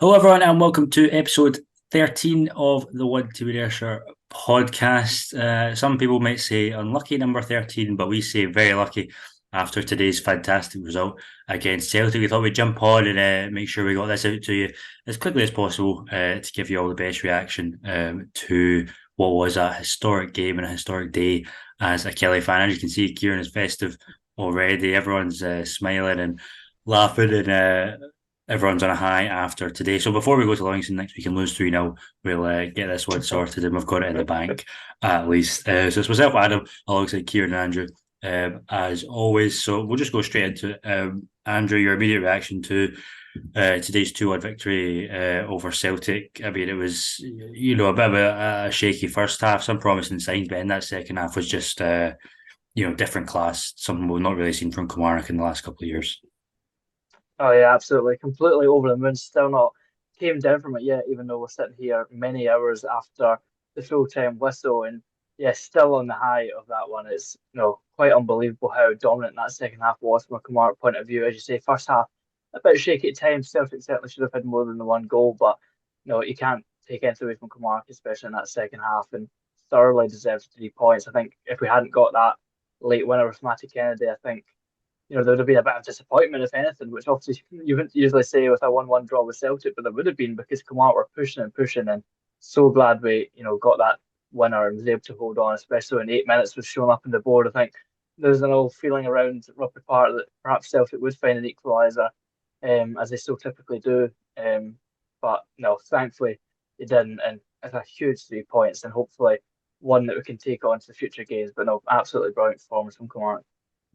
Hello, everyone, and welcome to episode 13 of the One to Ayrshire podcast. Some people might say unlucky number 13, but we say very lucky after today's fantastic result against Celtic. We thought we'd jump on and make sure we got this out to you as quickly as possible to give you all the best reaction to what was a historic game and a historic day as a Kelly fan. As you can see, Kieran is festive already. Everyone's smiling and laughing and everyone's on a high after today. So before we go to Livingston next week and lose 3-0, we'll get this one sorted and we've got it in the bank at least. So it's myself, Adam, alongside Kieran and Andrew, as always. So we'll just go straight into it. Andrew, your immediate reaction to today's 2-1 victory over Celtic. I mean, it was, a bit of a shaky first half, some promising signs, but in that second half was just, different class, something we've not really seen from Kilmarnock in the last couple of years. Oh yeah, absolutely. Completely over the moon. Still not came down from it yet, even though we're sitting here many hours after the full time whistle. And yeah, still on the high of that one. It's quite unbelievable how dominant that second half was from a Kilmarnock point of view. As you say, first half a bit shaky at times. Celtic certainly should have had more than the one goal, but you can't take anything away from Kilmarnock, especially in that second half, and thoroughly deserved 3 points. I think if we hadn't got that late winner with Matty Kennedy, I think there would have been a bit of disappointment, if anything, which obviously you wouldn't usually say with a 1-1 draw with Celtic, but there would have been because Kilmarnock were pushing and pushing, and so glad we, got that winner and was able to hold on, especially when 8 minutes was shown up on the board. I think there's an old feeling around Rugby Park that perhaps Celtic would find an equaliser, as they so typically do. But no, thankfully they didn't, and it's a huge 3 points, and hopefully one that we can take on to the future games. But no, absolutely brilliant performance from Kilmarnock.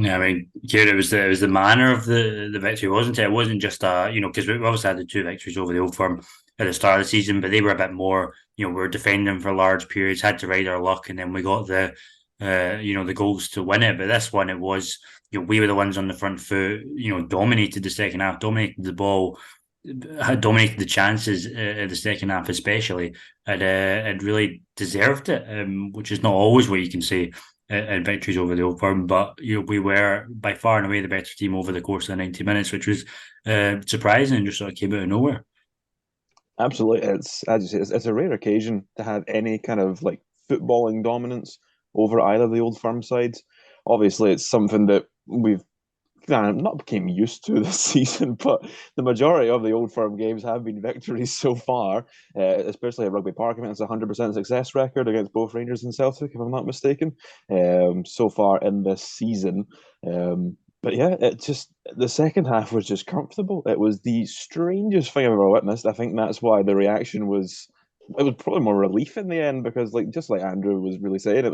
Yeah, I mean, Kieran, it was the manner of the victory, wasn't it? It wasn't just because we obviously had the two victories over the Old Firm at the start of the season, but they were a bit more, we were defending for large periods, had to ride our luck, and then we got the goals to win it. But this one, it was, we were the ones on the front foot, dominated the second half, dominated the ball, had dominated the chances in the second half, especially, and really deserved it, which is not always what you can say and victories over the Old Firm. But we were by far and away the better team over the course of the 90 minutes, which was surprising and just sort of came out of nowhere. Absolutely, it's as you say, it's a rare occasion to have any kind of like footballing dominance over either of the Old Firm sides. Obviously, it's something that we've kind of not became used to this season, but the majority of the Old Firm games have been victories so far, especially at Rugby Park. I mean, it's a 100% success record against both Rangers and Celtic, if I'm not mistaken, so far in this season. But yeah, it just the second half was just comfortable. It was the strangest thing I've ever witnessed. I think that's why the reaction was it was probably more relief in the end because like just like Andrew was really saying,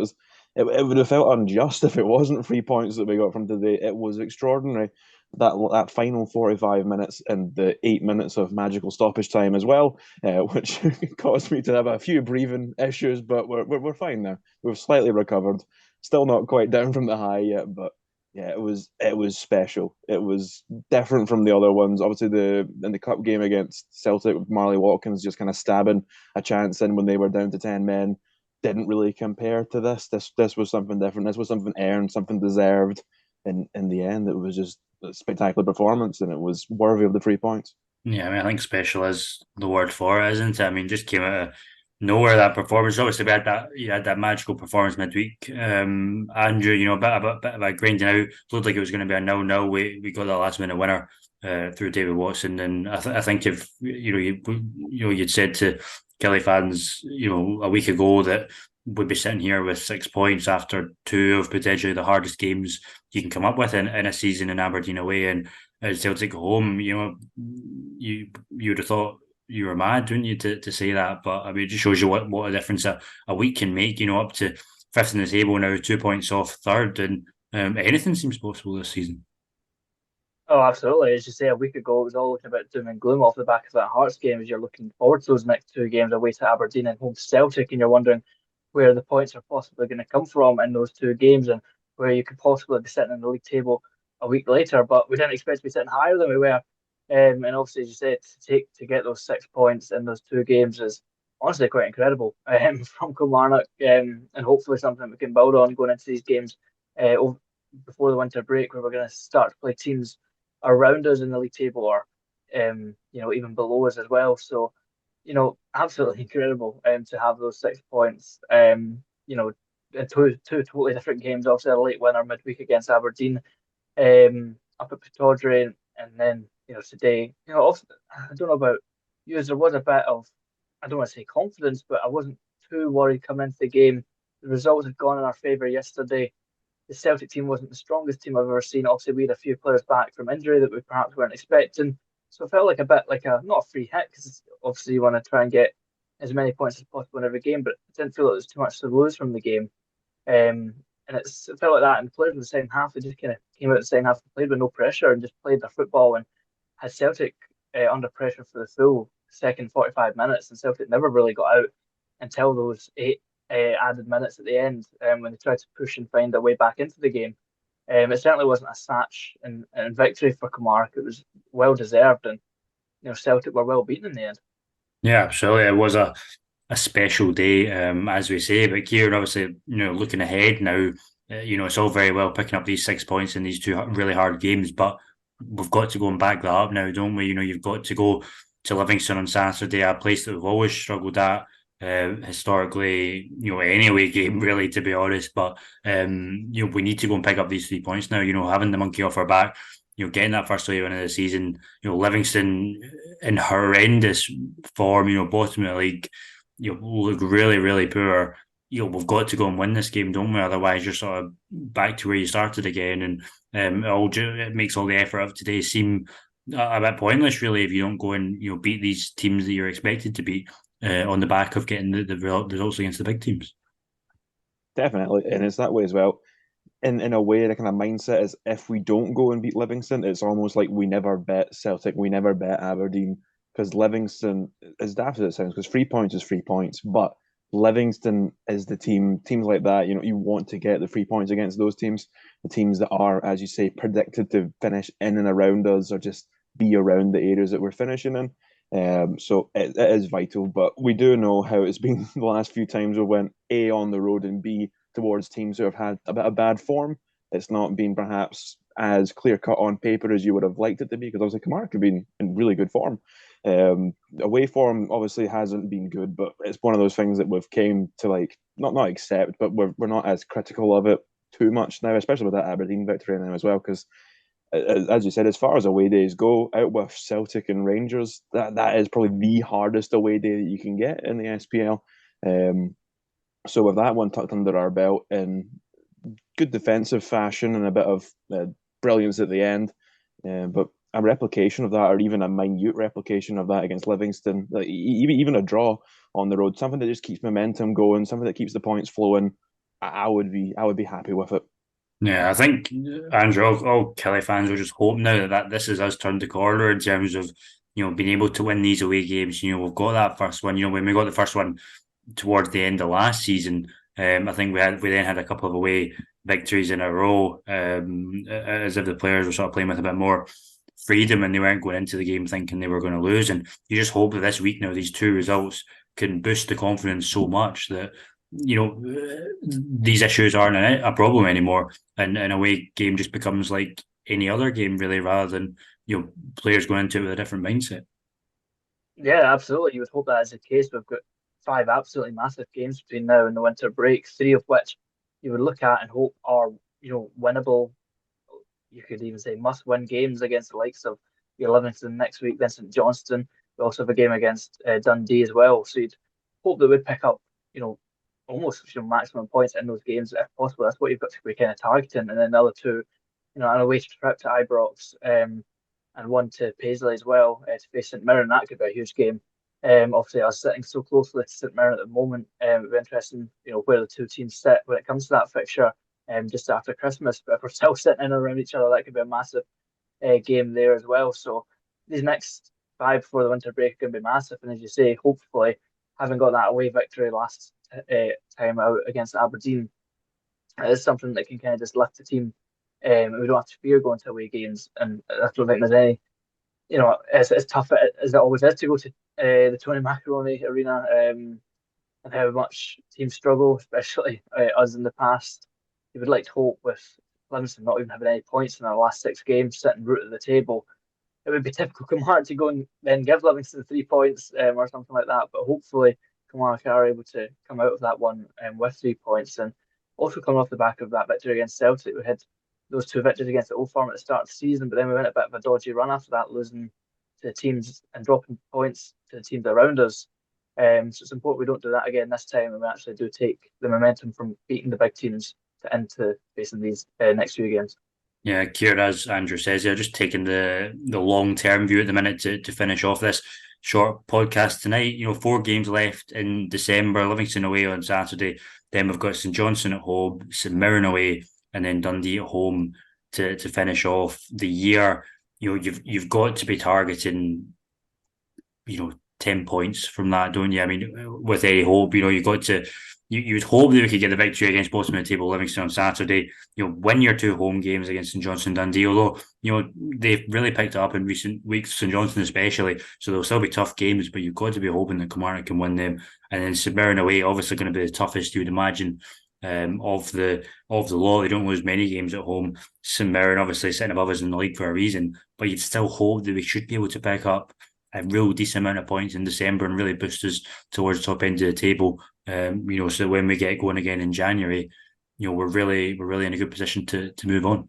it would have felt unjust if it wasn't 3 points that we got from today. It was extraordinary. That final 45 minutes and the 8 minutes of magical stoppage time as well, which caused me to have a few breathing issues, but we're fine now. We've slightly recovered. Still not quite down from the high yet, but yeah, it was special. It was different from the other ones. Obviously, in the cup game against Celtic, Marley Watkins just kind of stabbing a chance in when they were down to 10 men didn't really compare to this. This was something different. This was something earned, something deserved. And in the end, it was just a spectacular performance, and it was worthy of the 3 points. Yeah, I mean, I think special is the word for it, isn't it? I mean, just came out of nowhere that performance. Obviously, we had that you had that magical performance midweek. Andrew, a bit of a grinding out. Looked like it was going to be a 0-0. We got the last minute winner through David Watson, and I think if you'd said to Kelly fans, a week ago that we'd be sitting here with 6 points after two of potentially the hardest games you can come up with in a season in Aberdeen away and Celtic at home, you would have thought you were mad, wouldn't you, to say that? But I mean, it just shows you what a difference a week can make. Up to fifth in the table now, 2 points off third, and anything seems possible this season. Oh, absolutely. As you say, a week ago, it was all looking about doom and gloom off the back of that Hearts game as you're looking forward to those next two games away to Aberdeen and home to Celtic, and you're wondering where the points are possibly going to come from in those two games and where you could possibly be sitting in the league table a week later. But we didn't expect to be sitting higher than we were. And obviously, as you said, to get those 6 points in those two games is honestly quite incredible from Kilmarnock, and hopefully something we can build on going into these games before the winter break, where we're going to start to play teams around us in the league table or even below us as well. So, absolutely incredible to have those 6 points. In two totally different games. Obviously, a late winner midweek against Aberdeen, up at Pittodrie, and then today. Also, I don't know about you. There was a bit of, I don't want to say confidence, but I wasn't too worried coming into the game. The results had gone in our favour yesterday. The Celtic team wasn't the strongest team I've ever seen. Obviously, we had a few players back from injury that we perhaps weren't expecting. So it felt like a bit like not a free hit, because obviously you want to try and get as many points as possible in every game, but it didn't feel like there was too much to lose from the game. And it felt like that. And the players in the second half, they just kind of came out the second half and played with no pressure and just played their football, and had Celtic under pressure for the full second 45 minutes. And Celtic never really got out until those eight added minutes at the end, when they tried to push and find their way back into the game. It certainly wasn't a snatch and victory for Kilmarnock. It was well deserved, and Celtic were well beaten in the end. Yeah, absolutely. It was a special day, as we say. But Kieran, obviously, looking ahead now, it's all very well picking up these 6 points in these two really hard games, but we've got to go and back that up now, don't we? You've got to go to Livingston on Saturday, a place that we've always struggled at. Historically, any away game really, to be honest. But we need to go and pick up these 3 points now. Having the monkey off our back, getting that first away win of the season. Livingston in horrendous form. Bottom of the league. Look really, really poor. We've got to go and win this game, don't we? Otherwise, you're sort of back to where you started again, and it makes all the effort of today seem a bit pointless, really, if you don't go and beat these teams that you're expected to beat on the back of getting the results against the big teams. Definitely, and it's that way as well. In a way, the kind of mindset is if we don't go and beat Livingston, it's almost like we never bet Celtic, we never bet Aberdeen, because Livingston, as daft as it sounds, because 3 points is 3 points, but Livingston is the teams like that. You want to get the 3 points against those teams, the teams that are, as you say, predicted to finish in and around us, or just be around the areas that we're finishing in. So it is vital, but we do know how it's been the last few times we went A, on the road, and B, towards teams who have had a bit of bad form. It's not been perhaps as clear cut on paper as you would have liked it to be, because obviously Kilmarnock have been in really good form. Away form obviously hasn't been good, but it's one of those things that we've came to not accept, but we're not as critical of it too much now, especially with that Aberdeen victory now as well, because as you said, as far as away days go, out with Celtic and Rangers, that is probably the hardest away day that you can get in the SPL. So with that one tucked under our belt in good defensive fashion and a bit of brilliance at the end, but a replication of that, or even a minute replication of that against Livingston, even a draw on the road, something that just keeps momentum going, something that keeps the points flowing, I would be happy with it. Yeah, I think, Andrew, all Kelly fans will just hope now that this is us turned the corner in terms of being able to win these away games. We've got that first one. When we got the first one towards the end of last season, I think we then had a couple of away victories in a row, as if the players were sort of playing with a bit more freedom and they weren't going into the game thinking they were going to lose. And you just hope that this week now these two results can boost the confidence so much that these issues aren't a problem anymore, and an away game just becomes like any other game, really, rather than players going into it with a different mindset. Yeah, absolutely. You would hope that is the case. We've got 5 absolutely massive games between now and the winter break, 3 of which you would look at and hope are, winnable. You could even say must-win games against the likes of Livingston next week, then St Johnstone. We also have a game against Dundee as well. So you'd hope that we'd pick up, almost maximum points in those games if possible. That's what you've got to be kind of targeting. And then the other 2, an away trip to Ibrox, and one to Paisley as well, to face St Mirren. That could be a huge game. Obviously, I was sitting so closely to St Mirren at the moment. It'd be interesting, where the two teams sit when it comes to that fixture, just after Christmas. But if we're still sitting in around each other, that could be a massive game there as well. So these next 5 before the winter break are going to be massive. And as you say, hopefully, having got that away victory last time out against Aberdeen, it is something that can kind of just lift the team. We don't have to fear going to away games, and I don't think there's any, as tough as it always is to go to the Tony Macaroni Arena, and how much teams struggle, especially us in the past. You would like to hope with Livingston not even having any points in our last 6 games, sitting root at the table, it would be typical Kilmarnock to go and then give Livingston 3 points or something like that. But hopefully, Kilmarnock are able to come out of that one with 3 points. And also coming off the back of that victory against Celtic, we had those two victories against the Old Firm at the start of the season, but then we went a bit of a dodgy run after that, losing to the teams and dropping points to the teams around us. So it's important we don't do that again this time, and we actually do take the momentum from beating the big teams into facing these next few games. Yeah, Kieran, as Andrew says, yeah, just taking the long term view at the minute to finish off this short podcast tonight. 4 games left in December. Livingston away on Saturday. Then we've got St Johnstone at home, St Mirren away, and then Dundee at home to finish off the year. You've got to be targeting 10 points from that, don't you? I mean, with any hope, you've got to. You'd hope that we could get the victory against bottom of the table Livingston on Saturday. Win your 2 home games against St Johnstone and Dundee. Although they've really picked it up in recent weeks, St Johnstone especially. So they'll still be tough games, but you've got to be hoping that Kilmarnock can win them. And then St Mirren away, obviously going to be the toughest you would imagine of the lot. They don't lose many games at home. St Mirren obviously sitting above us in the league for a reason, but you'd still hope that we should be able to pick up a real decent amount of points in December and really boost us towards the top end of the table. So when we get going again in January, we're really in a good position to move on.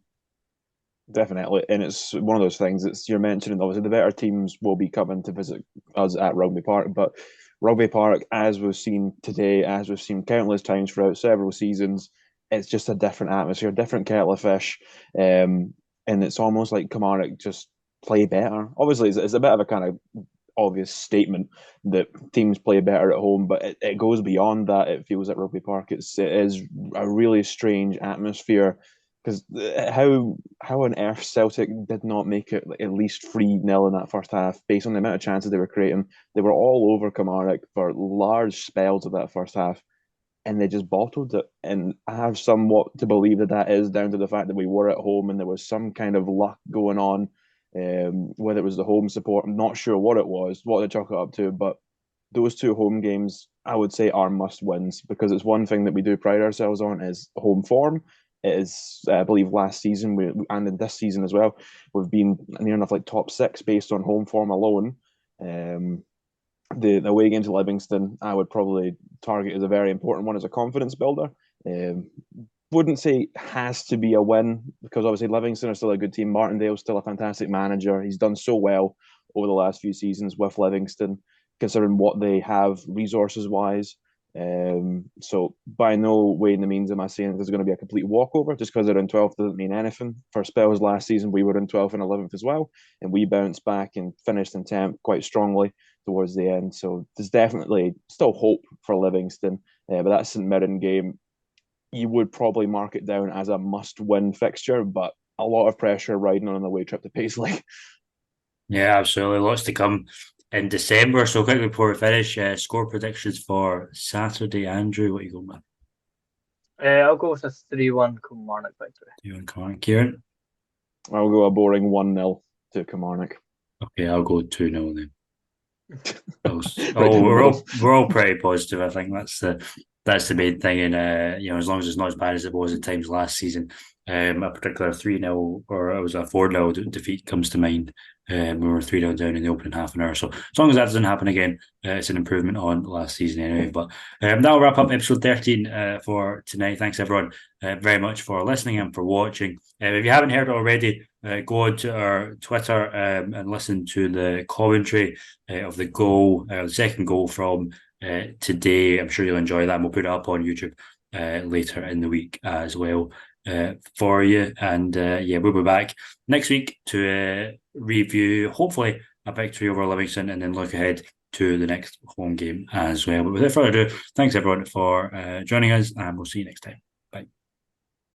Definitely, and it's one of those things that you're mentioning. Obviously, the better teams will be coming to visit us at Rugby Park, but Rugby Park, as we've seen today, as we've seen countless times throughout several seasons, it's just a different atmosphere, different kettle of fish, and it's almost like Kilmarnock just play better. Obviously, it's a bit of a kind of obvious statement that teams play better at home, but it goes beyond that. It feels at Rugby Park. It is a really strange atmosphere, because how on earth Celtic did not make it at least 3-0 in that first half based on the amount of chances they were creating. They were all over Kilmarnock for large spells of that first half, and they just bottled it. And I have somewhat to believe that is down to the fact that we were at home and there was some kind of luck going on. Whether it was the home support, I'm not sure what it was, what they chalk it up to, but those 2 home games, I would say, are must wins, because it's one thing that we do pride ourselves on is home form. It is, I believe, last season and in this season as well, we've been near enough like top 6 based on home form alone. The away game to Livingston, I would probably target as a very important one as a confidence builder. Wouldn't say has to be a win, because obviously Livingston are still a good team. Martindale's still a fantastic manager. He's done so well over the last few seasons with Livingston, considering what they have resources wise. So by no way in the means am I saying there's going to be a complete walkover. Just because they're in 12th doesn't mean anything. For spells last season, we were in 12th and 11th as well, and we bounced back and finished in 10th quite strongly towards the end. So there's definitely still hope for Livingston, but that St Mirren game, you would probably mark it down as a must-win fixture, but a lot of pressure riding on the away trip to Paisley. Yeah, absolutely. Lots to come in December. So quickly before we finish, score predictions for Saturday. Andrew, what are you going with? I'll go with a 3-1 Kilmarnock victory. 3-1 Kilmarnock. Kieran? I'll go a boring 1-0 to Kilmarnock. Okay, I'll go 2-0 then. We're all pretty positive. I think that's the main thing, and as long as it's not as bad as it was at times last season. A particular 3-0 or it was a 4-0 defeat comes to mind. We were 3-0 down in the opening half an hour. So as long as that doesn't happen again, it's an improvement on last season anyway. But that'll wrap up episode 13 for tonight. Thanks everyone very much for listening and for watching. If you haven't heard it already, go on to our Twitter and listen to the commentary of the goal, the second goal from today. I'm sure you'll enjoy that, and we'll put it up on YouTube later in the week as well for you. And we'll be back next week to review hopefully a victory over Livingston, and then look ahead to the next home game as well. But without further ado, thanks everyone for joining us, and we'll see you next time.